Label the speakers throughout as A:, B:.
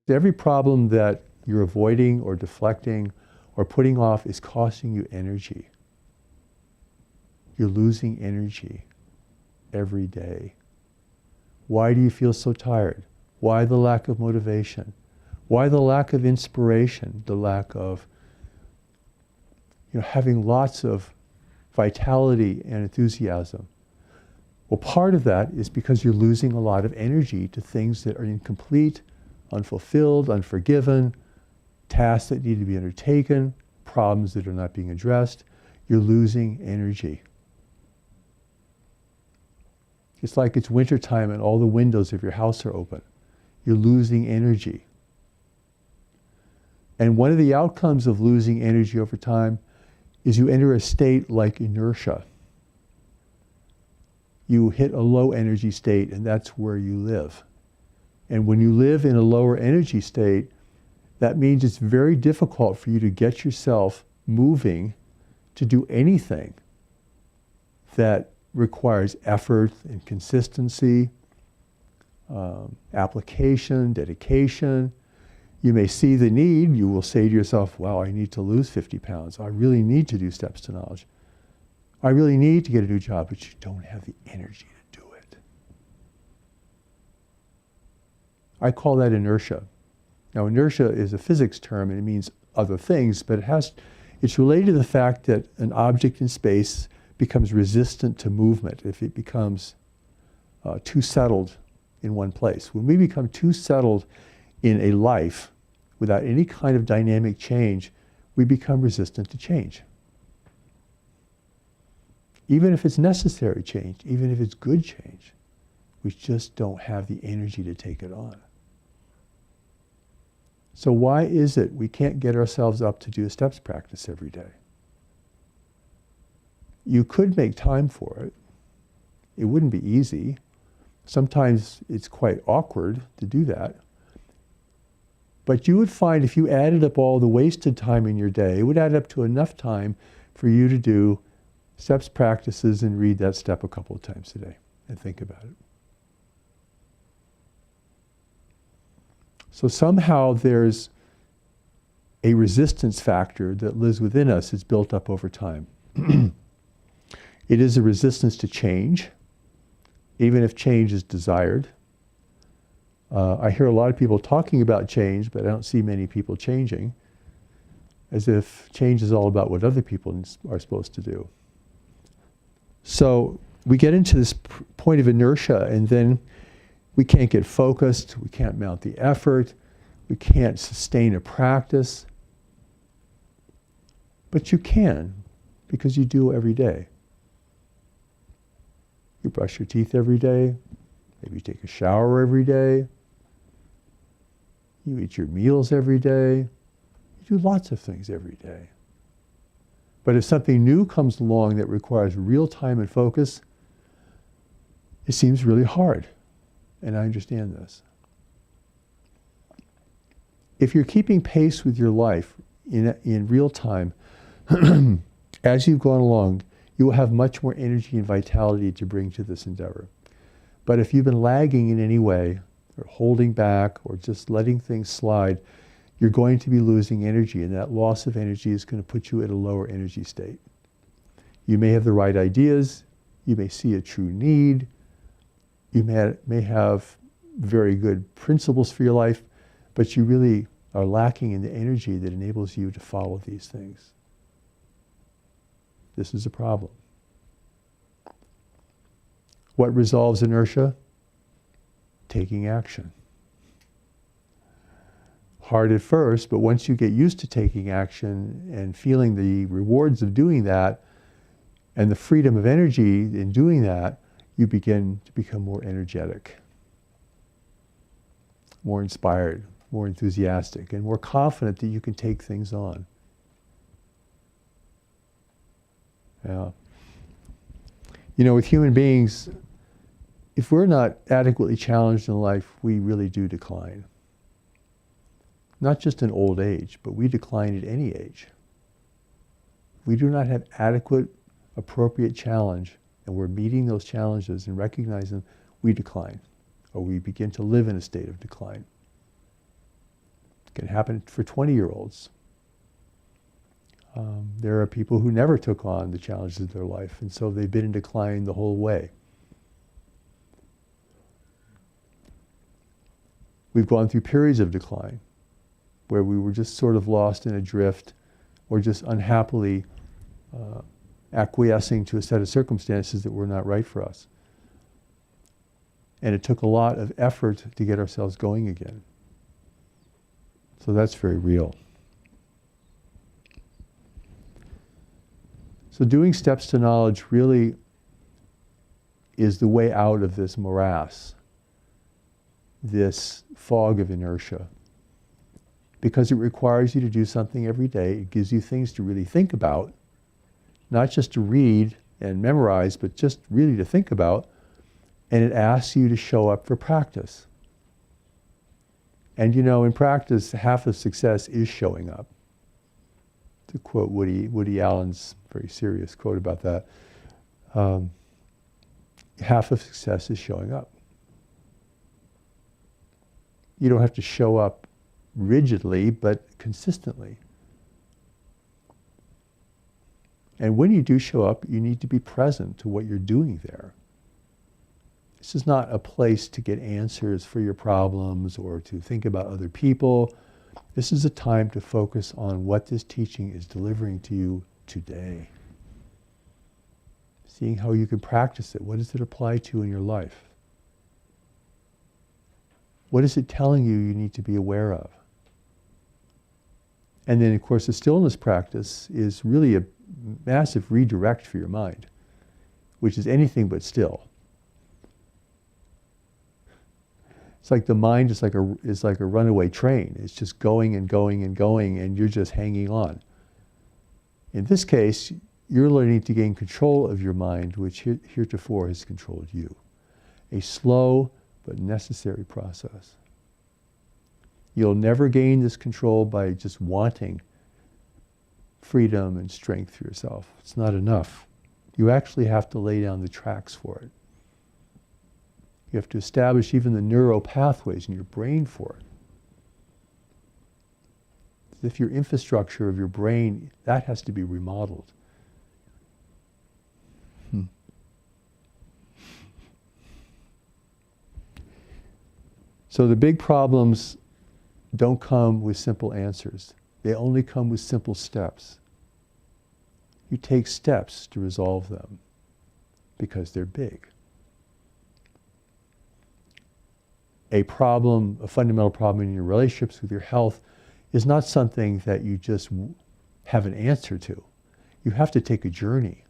A: Every problem that you're avoiding or deflecting or putting off is costing you energy. You're losing energy every day. Why do you feel so tired? Why the lack of motivation? Why the lack of inspiration? The lack of having lots of vitality and enthusiasm? Well, part of that is because you're losing a lot of energy to things that are incomplete, unfulfilled, unforgiven, tasks that need to be undertaken, problems that are not being addressed. You're losing energy. It's like it's wintertime and all the windows of your house are open. You're losing energy. And one of the outcomes of losing energy over time is you enter a state like inertia. You hit a low energy state, and that's where you live. And when you live in a lower energy state, that means it's very difficult for you to get yourself moving to do anything that requires effort and consistency, application, dedication. You may see the need. You will say to yourself, wow, I need to lose 50 pounds. I really need to do steps to knowledge. I really need to get a new job, but you don't have the energy to do it. I call that inertia. Now, inertia is a physics term, and it means other things, but it's related to the fact that an object in space becomes resistant to movement if it becomes too settled in one place. When we become too settled in a life without any kind of dynamic change, we become resistant to change. Even if it's necessary change, even if it's good change, we just don't have the energy to take it on. So why is it we can't get ourselves up to do a steps practice every day? You could make time for it. It wouldn't be easy. Sometimes it's quite awkward to do that. But you would find if you added up all the wasted time in your day, it would add up to enough time for you to do steps practices and read that step a couple of times a day and think about it. So somehow there's a resistance factor that lives within us. It's built up over time. It is a resistance to change, even if change is desired. I hear a lot of people talking about change, but I don't see many people changing, as if change is all about what other people are supposed to do. So we get into this point of inertia, and then we can't get focused, we can't mount the effort, we can't sustain a practice. But you can, because you do every day. You brush your teeth every day, maybe you take a shower every day, you eat your meals every day, you do lots of things every day. But if something new comes along that requires real time and focus, it seems really hard. And I understand this. If you're keeping pace with your life in real time, as you've gone along, you will have much more energy and vitality to bring to this endeavor. But if you've been lagging in any way, or holding back, or just letting things slide, you're going to be losing energy, and that loss of energy is going to put you at a lower energy state. You may have the right ideas, you may see a true need, you may have very good principles for your life, but you really are lacking in the energy that enables you to follow these things. This is a problem. What resolves inertia? Taking action. Hard at first, but once you get used to taking action and feeling the rewards of doing that and the freedom of energy in doing that, you begin to become more energetic, more inspired, more enthusiastic, and more confident that you can take things on. Yeah. With human beings, if we're not adequately challenged in life, we really do decline. Not just in old age, but we decline at any age. We do not have adequate, appropriate challenge, and we're meeting those challenges and recognizing them, we decline, or we begin to live in a state of decline. It can happen for 20-year-olds. There are people who never took on the challenges of their life, and so they've been in decline the whole way. We've gone through periods of decline where we were just sort of lost in a drift or just unhappily acquiescing to a set of circumstances that were not right for us. And it took a lot of effort to get ourselves going again. So that's very real. So doing steps to knowledge really is the way out of this morass, this fog of inertia, because it requires you to do something every day. It gives you things to really think about, not just to read and memorize, but just really to think about, and it asks you to show up for practice. And you know, in practice, half of success is showing up. To quote Woody Allen's very serious quote about that, half of success is showing up. You don't have to show up rigidly, but consistently. And when you do show up, you need to be present to what you're doing there. This is not a place to get answers for your problems or to think about other people. This is a time to focus on what this teaching is delivering to you today. Seeing how you can practice it. What does it apply to in your life? What is it telling you you need to be aware of? And then, of course, the stillness practice is really a massive redirect for your mind, which is anything but still. It's like the mind is like a runaway train. It's just going and going and going, and you're just hanging on. In this case, you're learning to gain control of your mind, which heretofore has controlled you. A slow but necessary process. You'll never gain this control by just wanting freedom and strength for yourself. It's not enough. You actually have to lay down the tracks for it. You have to establish even the neural pathways in your brain for it. As if your infrastructure of your brain, that has to be remodeled. So the big problems don't come with simple answers. They only come with simple steps. You take steps to resolve them because they're big. A problem, a fundamental problem in your relationships with your health is not something that you just have an answer to. You have to take a journey.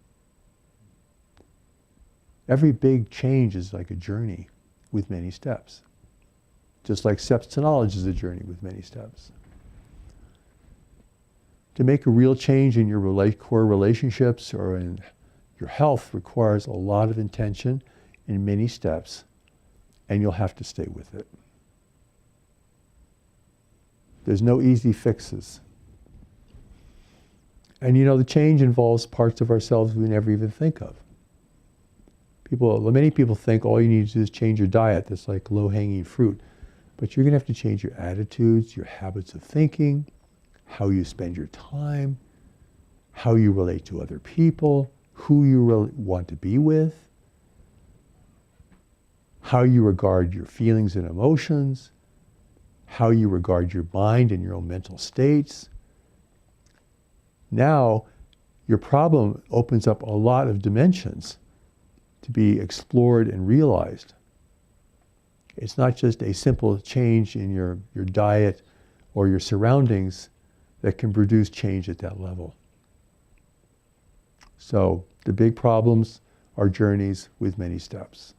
A: Every big change is like a journey with many steps. Just like steps to knowledge is a journey with many steps. To make a real change in your core relationships or in your health requires a lot of intention and many steps, and you'll have to stay with it. There's no easy fixes. And you know, the change involves parts of ourselves we never even think of. Many people think all you need to do is change your diet. That's like low-hanging fruit. But you're going to have to change your attitudes, your habits of thinking, how you spend your time, how you relate to other people, who you really want to be with, how you regard your feelings and emotions, how you regard your mind and your own mental states. Now, your problem opens up a lot of dimensions to be explored and realized. It's not just a simple change in your diet or your surroundings that can produce change at that level. So the big problems are journeys with many steps.